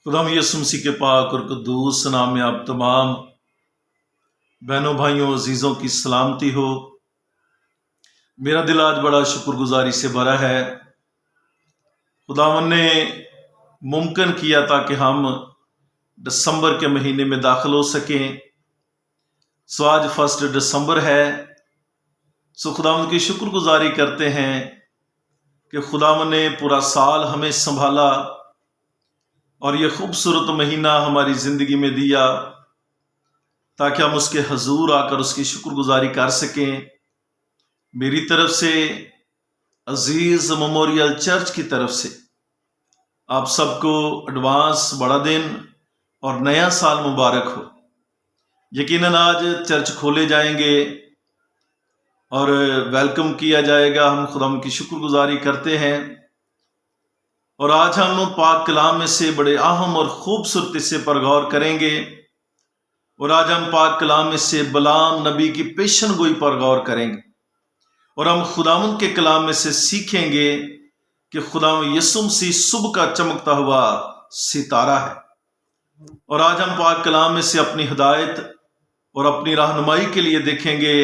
खुदाम यीशु मसीह के पाक और कद्दूस नाम में आप तमाम बहनों भाइयों अजीज़ों की सलामती हो। मेरा दिल आज बड़ा शुक्रगुजारी से भरा है। खुदावन ने मुमकिन किया था कि हम दिसंबर के महीने में दाखिल हो सकें। सो आज 1 दिसंबर है। सो खुदावन की शुक्रगुजारी करते हैं कि खुदावन ने पूरा साल हमें संभाला और ये खूबसूरत महीना हमारी ज़िंदगी में दिया ताकि हम उसके हजूर आकर उसकी शुक्रगुजारी कर सकें। मेरी तरफ से अजीज़ मेमोरियल चर्च की तरफ से आप सबको एडवांस बड़ा दिन और नया साल मुबारक हो। यकीनन आज चर्च खोले जाएंगे और वेलकम किया जाएगा। हम खुदा की शुक्रगुजारी करते हैं और आज हम पाक कलाम में से बड़े अहम और खूबसूरती से पर गौर करेंगे और आज हम पाक कलाम में से बलाम नबी की पेशन गोई पर गौर करेंगे और हम खुदावन के कलाम में से सीखेंगे कि खुदावन यीशु मसीह सुबह का चमकता हुआ सितारा है। और आज हम पाक कलाम में से अपनी हिदायत और अपनी रहनुमाई के लिए देखेंगे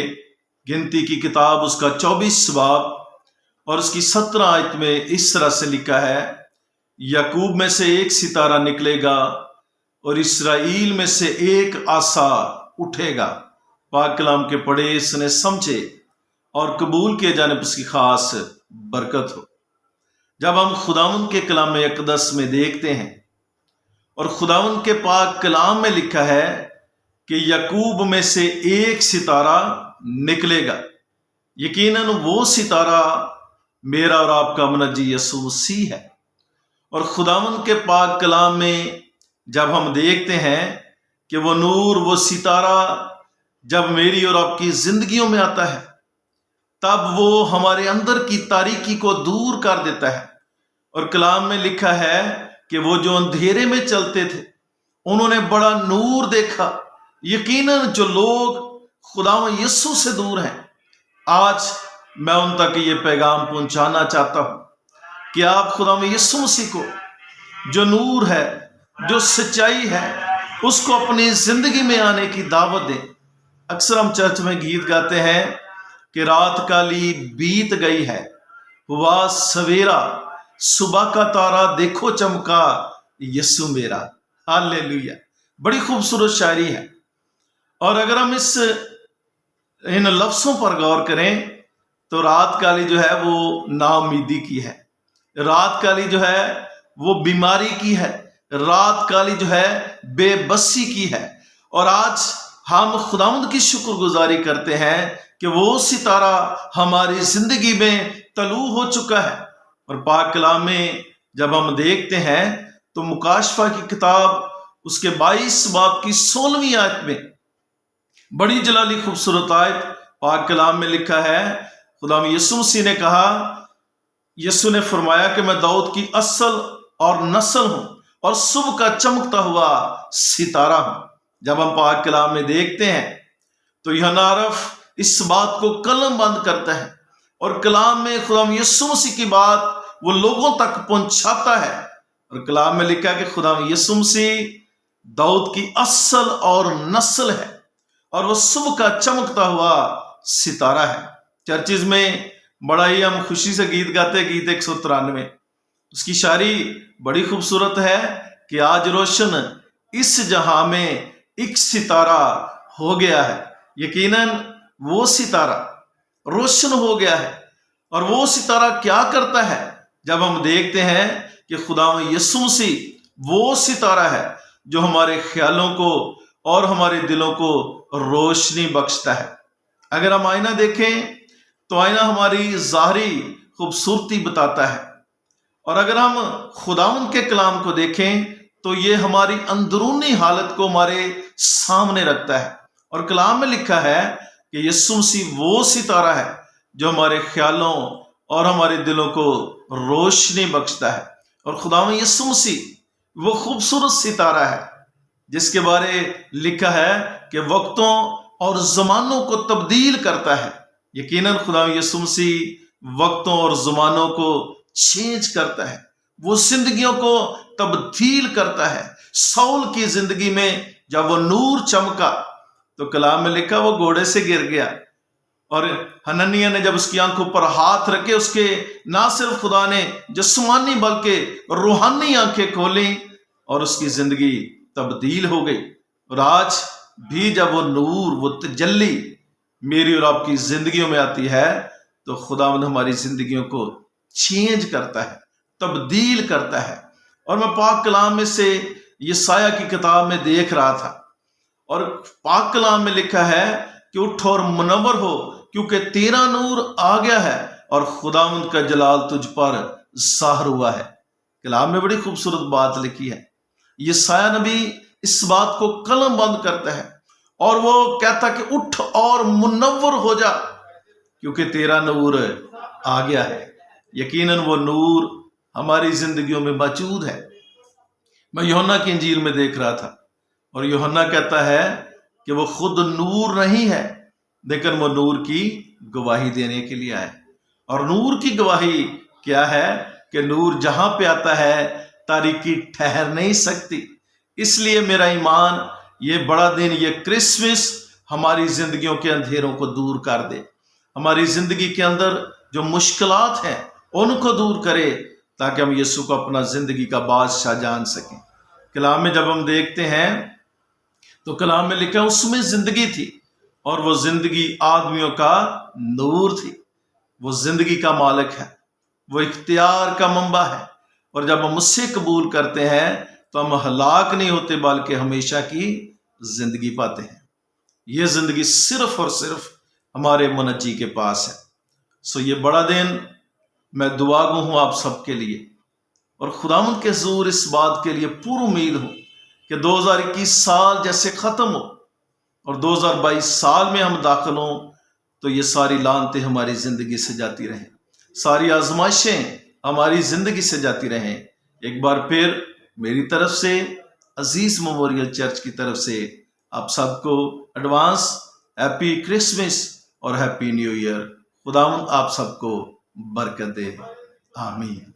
गिनती की किताब उसका 24 बाब और उसकी 17 आयत में इस तरह से लिखा है, याकूब में से एक सितारा निकलेगा और इसराइल में से एक आसा उठेगा। पाक कलाम के पढ़े सुने समझे और कबूल किए जाने पर उसकी खास बरकत हो। जब हम खुदावन के कलाम अक़दस में देखते हैं और खुदावन के पाक कलाम में लिखा है कि याकूब में से एक सितारा निकलेगा, यकीनन वो सितारा मेरा और आपका मुनज्जी यीशु मसीह है। और खुदावन के पाक कलाम में जब हम देखते हैं कि वो नूर वो सितारा जब मेरी और आपकी जिंदगियों में आता है तब वो हमारे अंदर की तारीकी को दूर कर देता है। और कलाम में लिखा है कि वो जो अंधेरे में चलते थे उन्होंने बड़ा नूर देखा। यकीनन जो लोग खुदावन यीशु से दूर हैं, आज मैं उन तक ये पैगाम पहुंचाना चाहता हूं कि आप खुदावन यीशु मसीह को जो नूर है, जो सच्चाई है, उसको अपनी जिंदगी में आने की दावत दें। अक्सर हम चर्च में गीत गाते हैं कि रात काली बीत गई है, हुआ सवेरा, सुबह का तारा देखो चमका यीशु मेरा। हालेलुया, बड़ी खूबसूरत शायरी है। और अगर हम इन लफ्ज़ों पर गौर करें तो रात काली जो है वो नाउमीदी की है, रात काली जो है वो बीमारी की है, रात काली जो है बेबसी की है। और आज हम खुदावंद की शुक्रगुजारी करते हैं कि वो सितारा हमारी जिंदगी में तलू हो चुका है। और पाक कलाम में जब हम देखते हैं तो मुकाशफा की किताब उसके 22 बाब की 16वीं आयत में बड़ी जलाली खूबसूरत आयत पाक कलाम में लिखा है, खुदा यीशु मसीह ने कहा, यीशु ने फरमाया कि मैं दाऊद की असल और नस्ल हूं और सुबह का चमकता हुआ सितारा हूं। जब हम पाक कलाम में देखते हैं तो यह नारफ इस बात को कलम बंद करता है और कलाम में खुदा यीशु मसीह की बात वो लोगों तक पहुंचाता है। और कलाम में लिखा कि खुदा यीशु मसीह दाऊद की असल और नस्ल है और वो सुबह का चमकता हुआ सितारा है। चर्चिज में बड़ा ही हम खुशी से गीत गाते हैं, गीत 193 उसकी शायरी बड़ी खूबसूरत है कि आज रोशन इस जहां में एक सितारा हो गया है। यकीनन वो सितारा रोशन हो गया है। और वो सितारा क्या करता है? जब हम देखते हैं कि खुदा यीशु मसीह वो सितारा है जो हमारे ख्यालों को और हमारे दिलों को रोशनी बख्शता है। अगर हम आईना देखें तो आईना हमारी ज़ाहरी खूबसूरती बताता है और अगर हम खुदावंद के कलाम को देखें तो ये हमारी अंदरूनी हालत को हमारे सामने रखता है। और कलाम में लिखा है कि यीशु मसीह वो सितारा है जो हमारे ख्यालों और हमारे दिलों को रोशनी बख्शता है। और खुदावंद यीशु मसीह वो खूबसूरत सितारा है जिसके बारे लिखा है कि वक्तों और ज़मानों को तब्दील करता है। यकीनन खुदा यीशु मसीह वक्तों और ज़मानों को चेंज करता है, वो जिंदगियों को تبدیل کرتا ہے۔ سول کی زندگی میں جب وہ نور چمکا تو کلام میں لکھا وہ گھوڑے سے گر گیا، اور حنانیہ نے جب اس کی آنکھوں پر ہاتھ رکھے، اس کے نہ صرف خدا نے جسمانی بلکہ روحانی آنکھیں کھولیں اور اس کی زندگی تبدیل ہو گئی۔ اور آج بھی جب وہ نور، وہ تجلی میری اور آپ کی زندگیوں میں آتی ہے تو خداوند ہماری زندگیوں کو چینج کرتا ہے، تبدیل کرتا ہے۔ اور میں پاک کلام میں سے یسایہ کی کتاب میں دیکھ رہا تھا، اور پاک کلام میں لکھا ہے کہ اٹھ اور منور ہو کیونکہ تیرا نور آ گیا ہے اور خداوند کا جلال تجھ پر ظاہر ہوا ہے۔ کلام میں بڑی خوبصورت بات لکھی ہے۔ یسایہ نبی اس بات کو قلم بند کرتا ہے اور وہ کہتا کہ اٹھ اور منور ہو جا کیونکہ تیرا نور آ گیا ہے۔ یقیناً وہ نور ہماری زندگیوں میں موجود ہے۔ میں یوحنا کی انجیل میں دیکھ رہا تھا، اور یوحنا کہتا ہے کہ وہ خود نور نہیں ہے لیکن وہ نور کی گواہی دینے کے لیے آئے۔ اور نور کی گواہی کیا ہے کہ نور جہاں پہ آتا ہے تاریکی ٹھہر نہیں سکتی۔ اس لیے میرا ایمان، یہ بڑا دن، یہ کرسمس ہماری زندگیوں کے اندھیروں کو دور کر دے، ہماری زندگی کے اندر جو مشکلات ہیں ان کو دور کرے تاکہ ہم یسوع کو اپنا زندگی کا بادشاہ جان سکیں۔ کلام میں جب ہم دیکھتے ہیں تو کلام میں لکھا اس میں زندگی تھی اور وہ زندگی آدمیوں کا نور تھی۔ وہ زندگی کا مالک ہے، وہ اختیار کا منبع ہے، اور جب ہم اس سے قبول کرتے ہیں تو ہم ہلاک نہیں ہوتے بلکہ ہمیشہ کی زندگی پاتے ہیں۔ یہ زندگی صرف اور صرف ہمارے منجی کے پاس ہے۔ سو یہ بڑا دن، میں دعا گو ہوں آپ سب کے لیے، اور خداوند کے حضور اس بات کے لیے پر امید ہوں کہ 2021 سال جیسے ختم ہو اور 2022 سال میں ہم داخل ہوں تو یہ ساری لعنتیں ہماری زندگی سے جاتی رہیں، ساری آزمائشیں ہماری زندگی سے جاتی رہیں۔ ایک بار پھر میری طرف سے، عزیز میموریل چرچ کی طرف سے آپ سب کو ایڈوانس ہیپی کرسمس اور ہیپی نیو ایئر۔ خداوند آپ سب کو برکت دے، آمین۔